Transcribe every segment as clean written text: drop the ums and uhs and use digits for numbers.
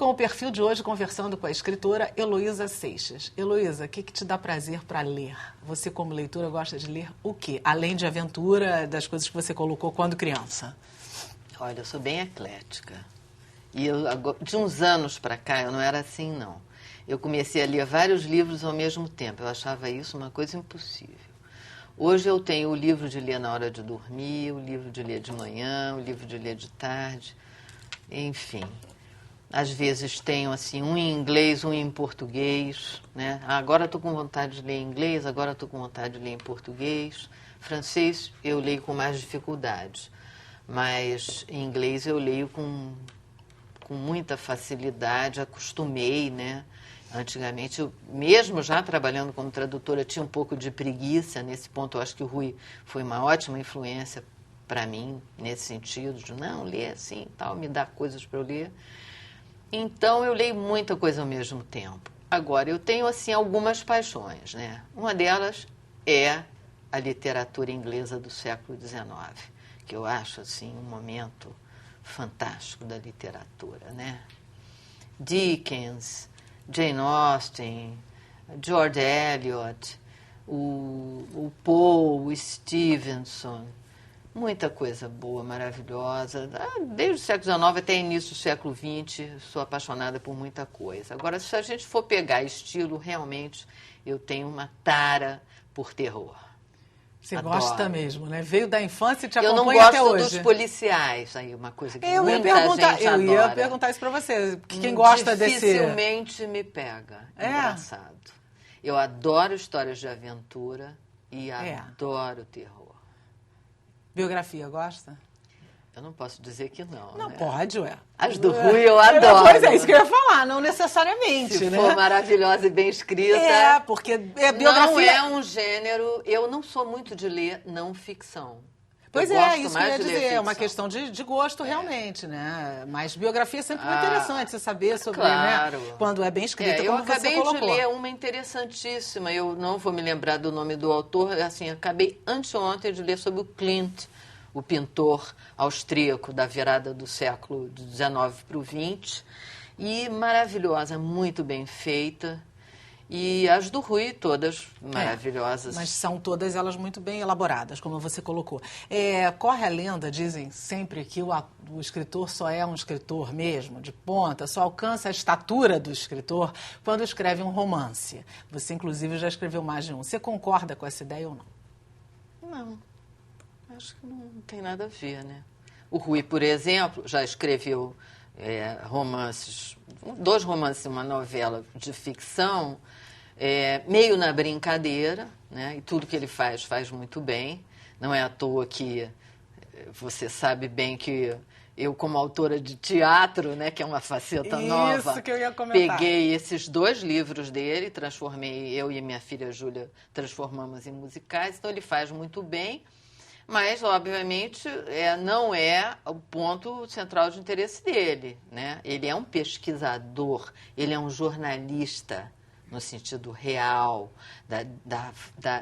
com o perfil de hoje conversando com a escritora Heloísa Seixas. Heloísa, o que te dá prazer para ler? Você, como leitora, gosta de ler o quê? Além de aventura, das coisas que você colocou quando criança. Olha, eu sou bem eclética. E de uns anos para cá, eu não era assim, não. Eu comecei a ler vários livros ao mesmo tempo. Eu achava isso uma coisa impossível. Hoje eu tenho o livro de ler na hora de dormir, o livro de ler de manhã, o livro de ler de tarde, enfim. Às vezes tenho assim um em inglês, um em português, né? Agora estou com vontade de ler em inglês, agora estou com vontade de ler em português. Francês eu leio com mais dificuldade, mas em inglês eu leio com muita facilidade, acostumei, né? Antigamente, eu, mesmo já trabalhando como tradutora, tinha um pouco de preguiça. Nesse ponto, eu acho que o Rui foi uma ótima influência para mim, nesse sentido, de não, ler assim, tal, me dá coisas para eu ler. Então, eu leio muita coisa ao mesmo tempo. Agora, eu tenho, assim, algumas paixões, né? Uma delas é a literatura inglesa do século XIX, que eu acho, assim, um momento fantástico da literatura, né? Dickens, Jane Austen, George Eliot, o Poe, o Stevenson, muita coisa boa, maravilhosa. Desde o século XIX até início do século XX, sou apaixonada por muita coisa. Agora, se a gente for pegar estilo, realmente, eu tenho uma tara por terror. Você Adoro. Gosta mesmo, né? Veio da infância e te Eu acompanha até hoje. não gosto dos policiais, aí uma coisa que muita gente adora. Eu ia perguntar isso pra você. Quem gosta desse... Dificilmente me pega. É. Engraçado. Eu adoro histórias de aventura e adoro terror. Biografia, gosta? Eu não posso dizer que não, Não, né? pode, ué. As do Rui eu adoro. Pois é, isso que eu ia falar, não necessariamente, Se né? for maravilhosa e bem escrita. É, porque biografia... Não é um gênero... Eu não sou muito de ler não ficção. Pois eu é, gosto isso que mais eu ia de ler dizer, é ficção. uma questão de gosto realmente, né? Mas biografia é sempre muito interessante, você saber sobre, claro. né? Quando é bem escrita, eu como você acabei colocou. de ler uma interessantíssima, eu não vou me lembrar do nome do autor, assim, acabei anteontem de ler sobre o Klimt, o pintor austríaco da virada do século XIX para o XX, e maravilhosa, muito bem feita. E as do Rui, todas maravilhosas. Mas são todas elas muito bem elaboradas, como você colocou. Corre a lenda, dizem sempre, que o escritor só é um escritor mesmo, de ponta, só alcança a estatura do escritor quando escreve um romance. Você, inclusive, já escreveu mais de um. Você concorda com essa ideia ou não? Não, acho que não tem nada a ver, né? O Rui, por exemplo, já escreveu romances, 2 romances e uma novela de ficção, meio na brincadeira, né? E tudo que ele faz muito bem. Não é à toa que você sabe bem que eu, como autora de teatro, né, que é uma faceta nova, isso que eu ia comentar. Peguei esses 2 livros dele, transformei, eu e minha filha Júlia transformamos em musicais, então ele faz muito bem. Mas, obviamente, não é o ponto central de interesse dele, né? Ele é um pesquisador, ele é um jornalista, no sentido real,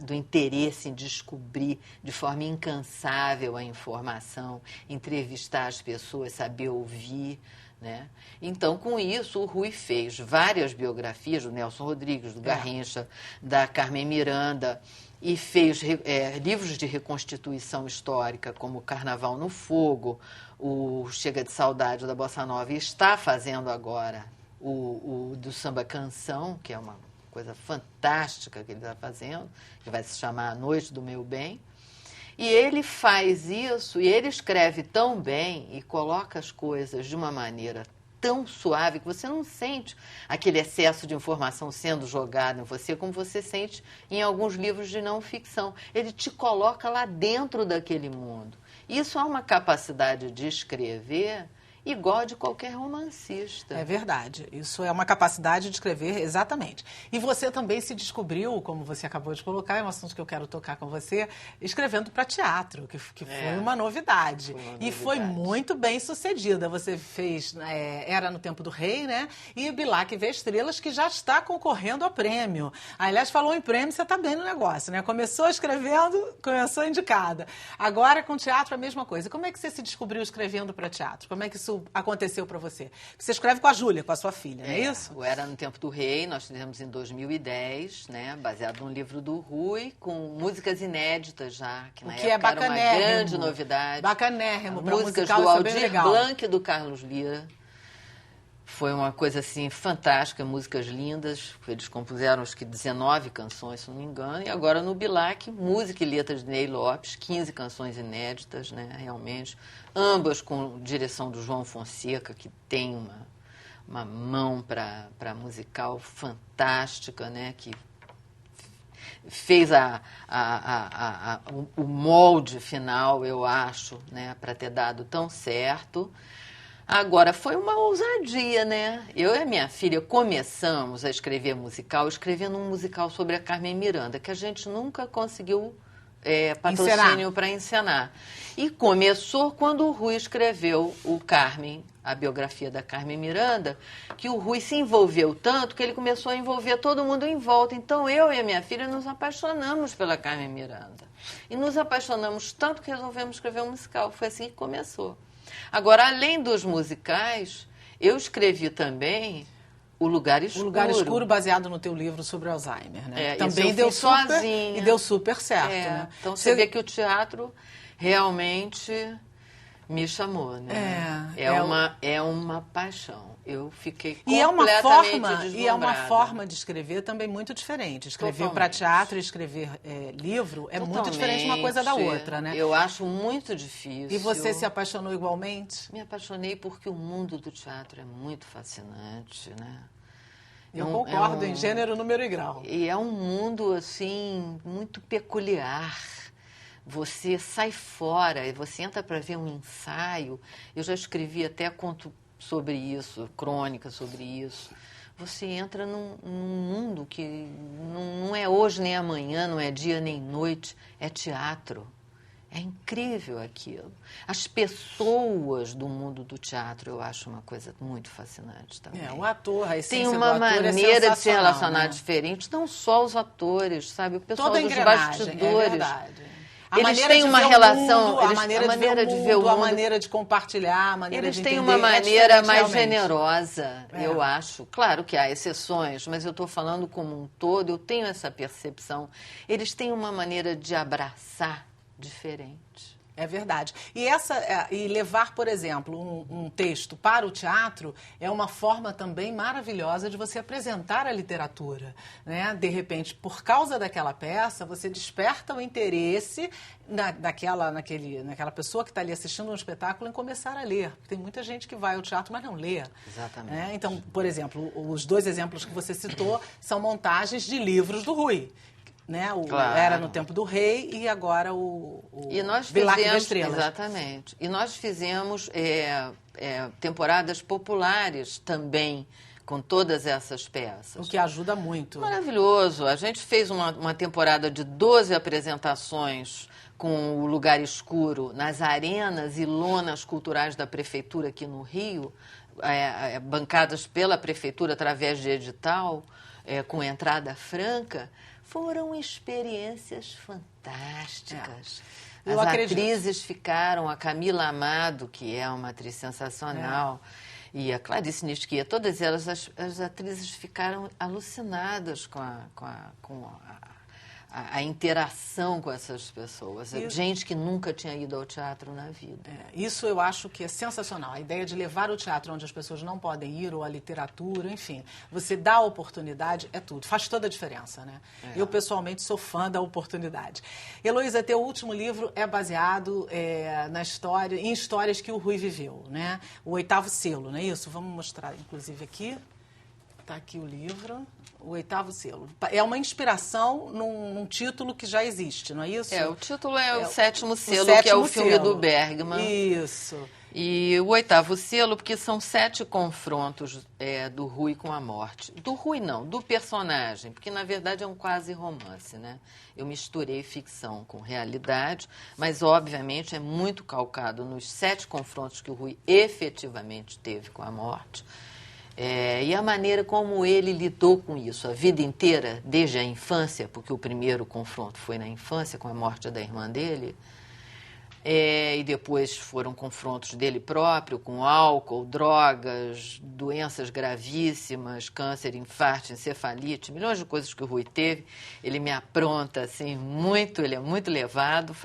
do interesse em descobrir de forma incansável a informação, entrevistar as pessoas, saber ouvir, né? Então, com isso, o Rui fez várias biografias do Nelson Rodrigues, do Garrincha, da Carmen Miranda, e fez livros de reconstituição histórica, como Carnaval no Fogo, o Chega de Saudade da Bossa Nova, e está fazendo agora o do Samba Canção, que é uma coisa fantástica que ele está fazendo, que vai se chamar A Noite do Meu Bem. E ele faz isso, e ele escreve tão bem e coloca as coisas de uma maneira tão suave que você não sente aquele excesso de informação sendo jogado em você, como você sente em alguns livros de não ficção. Ele te coloca lá dentro daquele mundo. Isso é uma capacidade de escrever igual de qualquer romancista. É verdade. Isso é uma capacidade de escrever, exatamente. E você também se descobriu, como você acabou de colocar, é um assunto que eu quero tocar com você, escrevendo para teatro, que foi uma novidade. E foi muito bem sucedida. Você fez, Era no Tempo do Rei, né? E Bilac Vê Estrelas, que já está concorrendo ao prêmio. Aliás, falou em prêmio, você está bem no negócio, né? Começou escrevendo, começou indicada. Agora, com teatro, a mesma coisa. Como é que você se descobriu escrevendo para teatro? Como é que isso aconteceu para você? Você escreve com a Júlia, com a sua filha, não é isso? O Era no Tempo do Rei, nós fizemos em 2010, né? Baseado num livro do Rui, com músicas inéditas já, que na época era uma grande novidade. Bacanérrimo. Músicas do Aldir Blanc e do Carlos Lira. Foi uma coisa, assim, fantástica, músicas lindas. Eles compuseram, acho que 19 canções, se não me engano. E agora, no Bilac, música e letras de Ney Lopes, 15 canções inéditas, né, realmente. Ambas com direção do João Fonseca, que tem uma mão para musical fantástica, né, que fez o molde final, eu acho, né, para ter dado tão certo. Agora, foi uma ousadia, né? Eu e a minha filha começamos a escrever musical, escrevendo um musical sobre a Carmen Miranda, que a gente nunca conseguiu patrocínio para encenar. E começou quando o Rui escreveu o Carmen, a biografia da Carmen Miranda, que o Rui se envolveu tanto que ele começou a envolver todo mundo em volta. Então, eu e a minha filha nos apaixonamos pela Carmen Miranda. E nos apaixonamos tanto que resolvemos escrever um musical. Foi assim que começou. Agora, além dos musicais, eu escrevi também O Lugar Escuro. O Lugar Escuro, baseado no teu livro sobre Alzheimer, né? Também deu super sozinha. E deu super certo, né? Então, você vê que o teatro realmente me chamou, né? É uma paixão. Eu fiquei completamente deslumbrada. E é uma forma de escrever também muito diferente. Escrever para teatro e escrever livro é muito diferente uma coisa da outra, né? Eu acho muito difícil. E você se apaixonou igualmente? Me apaixonei porque o mundo do teatro é muito fascinante, né? Eu concordo em gênero, número e grau. E é um mundo, assim, muito peculiar. Você sai fora e você entra para ver um ensaio. Eu já escrevi até conto sobre isso, crônica sobre isso. Você entra num mundo que não é hoje nem amanhã, não é dia nem noite, é teatro. É incrível aquilo. As pessoas do mundo do teatro, eu acho uma coisa muito fascinante também. O ator, a essência tem uma maneira de se relacionar, né, diferente, não só os atores, sabe? O pessoal dos bastidores. É verdade. Eles têm uma relação, a maneira de ver o mundo, a maneira de compartilhar, a maneira de entender. Eles têm uma maneira mais generosa, eu acho. Claro que há exceções, mas eu estou falando como um todo, eu tenho essa percepção. Eles têm uma maneira de abraçar diferente. É verdade. E levar, por exemplo, um texto para o teatro é uma forma também maravilhosa de você apresentar a literatura, né? De repente, por causa daquela peça, você desperta o interesse naquela pessoa que está ali assistindo um espetáculo em começar a ler. Tem muita gente que vai ao teatro, mas não lê. Exatamente. Né? Então, por exemplo, os dois exemplos que você citou são montagens de livros do Rui. Né? Claro. Era no Tempo do Rei e agora e nós Bilac das Estrelas. Exatamente. E nós fizemos temporadas populares também com todas essas peças. O que ajuda muito. Maravilhoso. A gente fez uma temporada de 12 apresentações com o Lugar Escuro nas arenas e lonas culturais da Prefeitura aqui no Rio, bancadas pela Prefeitura através de edital, com entrada franca. Foram experiências fantásticas. As atrizes ficaram, a Camila Amado, que é uma atriz sensacional, e a Clarice Nisquier, todas elas, as atrizes ficaram alucinadas com a interação com essas pessoas. Gente que nunca tinha ido ao teatro na vida. Isso eu acho que é sensacional. A ideia de levar o teatro onde as pessoas não podem ir, ou a literatura, enfim. Você dá a oportunidade, é tudo. Faz toda a diferença, né? Eu, pessoalmente, sou fã da oportunidade. Heloísa, teu último livro é baseado em histórias que o Rui viveu, né? O Oitavo Selo, não é isso? Vamos mostrar, inclusive, aqui. Está aqui o livro, O Oitavo Selo. É uma inspiração num título que já existe, não é isso? O título é o Sétimo Selo, que é o filme do Bergman. Isso. E o Oitavo Selo, porque são 7 confrontos do Rui com a morte. Do Rui não, do personagem, porque na verdade é um quase romance, né? Eu misturei ficção com realidade, mas obviamente é muito calcado nos 7 confrontos que o Rui efetivamente teve com a morte. E a maneira como ele lidou com isso a vida inteira, desde a infância, porque o primeiro confronto foi na infância, com a morte da irmã dele, E depois foram confrontos dele próprio com álcool, drogas, doenças gravíssimas, câncer, infarto, encefalite, milhões de coisas que o Rui teve. Ele me apronta assim muito, ele é muito levado,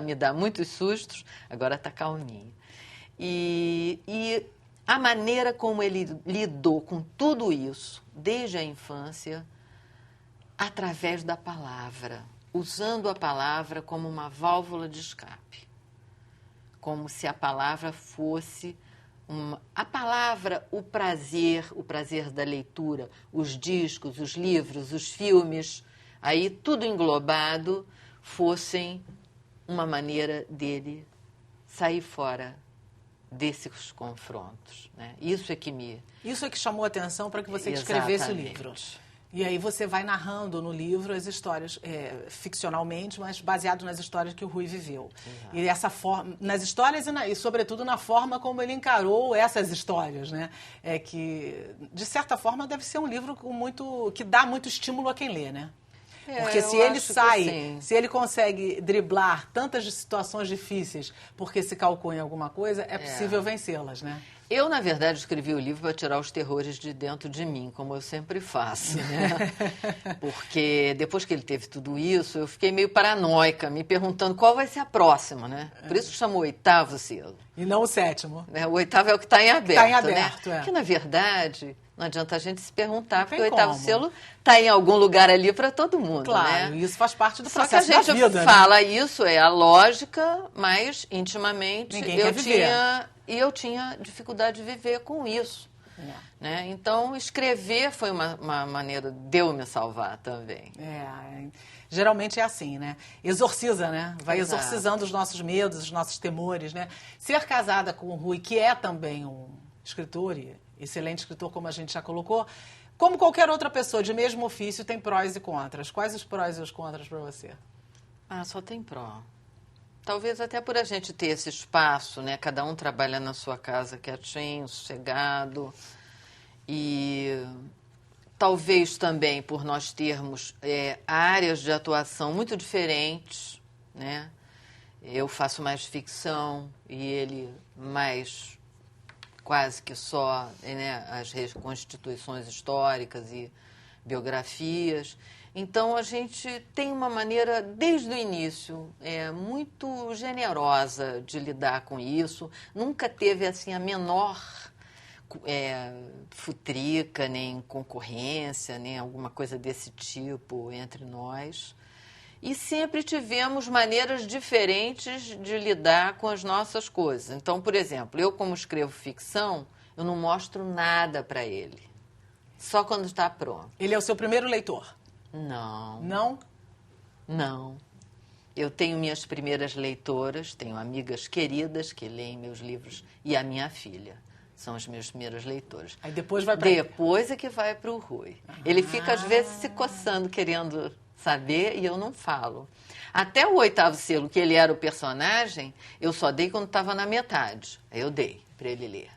me dá muitos sustos, agora está calminho. E a maneira como ele lidou com tudo isso, desde a infância, através da palavra, usando a palavra como uma válvula de escape. Como se a palavra fosse a palavra, o prazer da leitura, os discos, os livros, os filmes, aí tudo englobado, fossem uma maneira dele sair fora desses confrontos, né? Isso é que chamou a atenção para que você escrevesse o livro. E aí você vai narrando no livro as histórias, ficcionalmente, mas baseado nas histórias que o Rui viveu. Exato. E essa forma, nas histórias e sobretudo, na forma como ele encarou essas histórias, né? Que, de certa forma, deve ser um livro que dá muito estímulo a quem lê, né? Porque se ele se ele consegue driblar tantas situações difíceis porque se calcou em alguma coisa, é possível vencê-las, né? Eu, na verdade, escrevi o livro para tirar os terrores de dentro de mim, como eu sempre faço, né? Porque depois que ele teve tudo isso, eu fiquei meio paranoica, me perguntando qual vai ser a próxima, né? Por isso que chamou o 8º selo. E não o 7º. O 8º é o que está em aberto, Está em aberto, né? Porque, na verdade, não adianta a gente se perguntar, porque o 8º como. selo está em algum lugar ali para todo mundo, claro, né? Isso faz parte do Só processo que a gente da vida, fala né? isso, é a lógica, mas intimamente eu tinha dificuldade de viver com isso. Né? Então, escrever foi uma maneira de eu me salvar também. Geralmente é assim, né? Exorciza, né? Vai Exato. Exorcizando os nossos medos, os nossos temores, né? Ser casada com o Rui, que é também um escritor, e excelente escritor, como a gente já colocou, como qualquer outra pessoa de mesmo ofício, tem prós e contras. Quais os prós e os contras para você? Só tem pró. Talvez até por a gente ter esse espaço, né? Cada um trabalha na sua casa quietinho, sossegado. E talvez também por nós termos áreas de atuação muito diferentes, né? Eu faço mais ficção e ele mais quase que só, né, as reconstituições históricas e biografias. Então, a gente tem uma maneira, desde o início, muito generosa de lidar com isso. Nunca teve, assim, a menor futrica, nem concorrência, nem alguma coisa desse tipo entre nós. E sempre tivemos maneiras diferentes de lidar com as nossas coisas. Então, por exemplo, eu, como escrevo ficção, eu não mostro nada para ele. Só quando está pronto. Ele é o seu primeiro leitor? Não. Não? Não. Eu tenho minhas primeiras leitoras, tenho amigas queridas que leem meus livros e a minha filha. São as minhas primeiras leitoras. Aí depois vai para... Depois é que vai para o Rui. Ele fica, às vezes, se coçando, querendo saber, e eu não falo. Até o 8º selo, que ele era o personagem, eu só dei quando estava na metade. Aí eu dei para ele ler.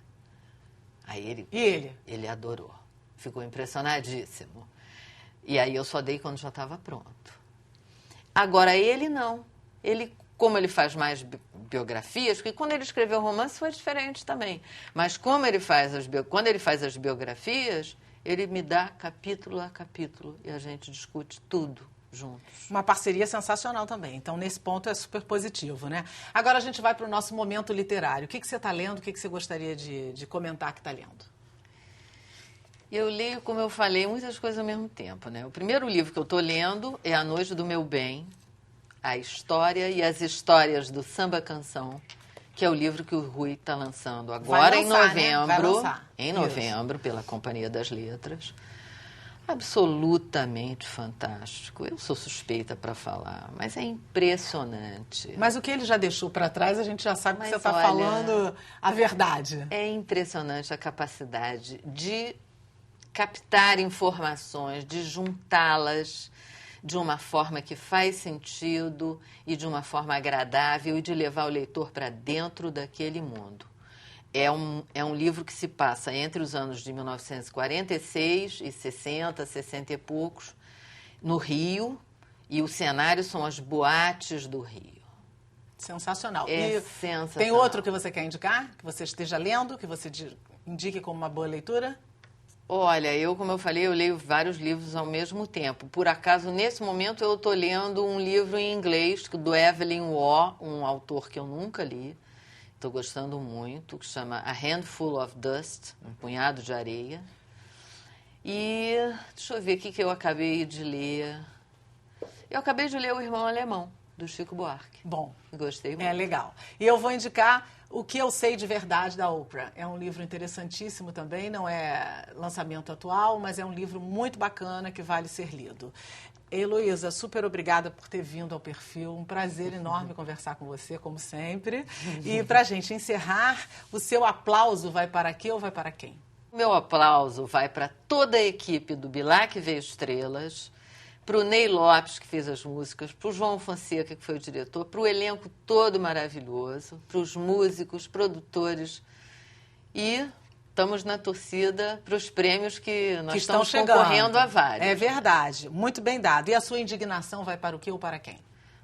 Aí ele... E ele? Ele adorou. Ficou impressionadíssimo. E aí eu só dei quando já estava pronto. Agora, ele não. Ele, como ele faz mais biografias, porque quando ele escreveu romance foi diferente também. Mas como ele faz quando ele faz as biografias, ele me dá capítulo a capítulo e a gente discute tudo juntos. Uma parceria sensacional também. Então, nesse ponto é super positivo, né? Agora a gente vai para o nosso momento literário. O que você está lendo? O que você gostaria de comentar que está lendo? Eu leio, como eu falei, muitas coisas ao mesmo tempo, né? O primeiro livro que eu estou lendo é A Noite do Meu Bem, a história e as histórias do Samba Canção, que é o livro que o Rui está lançando agora em novembro. Vai lançar. Em novembro, pela Companhia das Letras. Absolutamente fantástico. Eu sou suspeita para falar, mas é impressionante. Mas o que ele já deixou para trás, a gente já sabe que você está falando a verdade. É impressionante a capacidade de captar informações, de juntá-las de uma forma que faz sentido e de uma forma agradável e de levar o leitor para dentro daquele mundo. É um livro que se passa entre os anos de 1946 e 60, 60 e poucos, no Rio, e o cenário são as boates do Rio. Sensacional. É e sensacional. Tem outro que você quer indicar? Que você esteja lendo, que você indique como uma boa leitura? Olha, como eu falei, eu leio vários livros ao mesmo tempo. Por acaso, nesse momento, eu estou lendo um livro em inglês do Evelyn Waugh, um autor que eu nunca li. Estou gostando muito, que chama A Handful of Dust, um punhado de areia. E deixa eu ver o que eu acabei de ler. Eu acabei de ler O Irmão Alemão, do Chico Buarque. Bom. Gostei muito. É legal. E eu vou indicar O Que Eu Sei de Verdade, da Oprah. É um livro interessantíssimo também, não é lançamento atual, mas é um livro muito bacana que vale ser lido. Heloísa, super obrigada por ter vindo ao Perfil. Um prazer enorme conversar com você, como sempre. E para a gente encerrar, o seu aplauso vai para quê ou vai para quem? Meu aplauso vai para toda a equipe do Bilac Veio Estrelas, para o Ney Lopes, que fez as músicas, para o João Fonseca, que foi o diretor, para o elenco todo maravilhoso, para os músicos, produtores. E estamos na torcida para os prêmios que nós estamos concorrendo a vários. É verdade, muito bem dado. E a sua indignação vai para o quê ou para quem?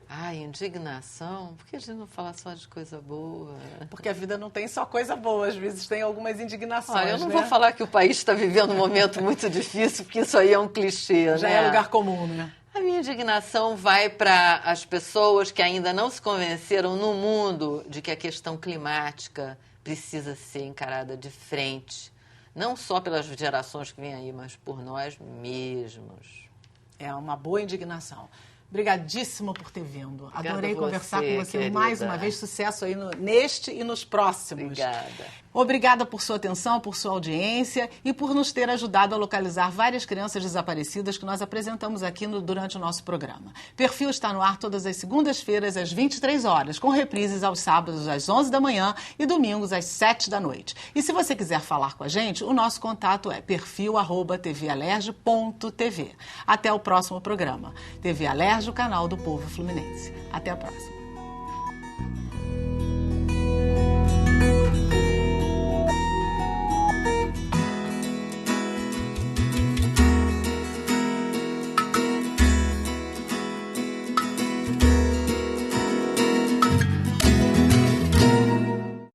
Ai, indignação? Por que a gente não fala só de coisa boa? Porque a vida não tem só coisa boa, às vezes tem algumas indignações. Olha, eu não vou falar que o país está vivendo um momento muito difícil, porque isso aí é um clichê, Já né? é lugar comum, né? A minha indignação vai para as pessoas que ainda não se convenceram no mundo de que a questão climática precisa ser encarada de frente, não só pelas gerações que vêm aí, mas por nós mesmos. É uma boa indignação. Obrigadíssimo por ter vindo. Adorei conversar com você querida. mais uma vez. Sucesso aí neste e nos próximos. Obrigada. Obrigada por sua atenção, por sua audiência e por nos ter ajudado a localizar várias crianças desaparecidas que nós apresentamos aqui durante o nosso programa. Perfil está no ar todas as segundas-feiras às 23 horas, com reprises aos sábados às 11 da manhã e domingos às 7 da noite. E se você quiser falar com a gente, o nosso contato é perfil@tvalerge.tv. Até o próximo programa. TV Alerge, o canal do povo fluminense. Até a próxima.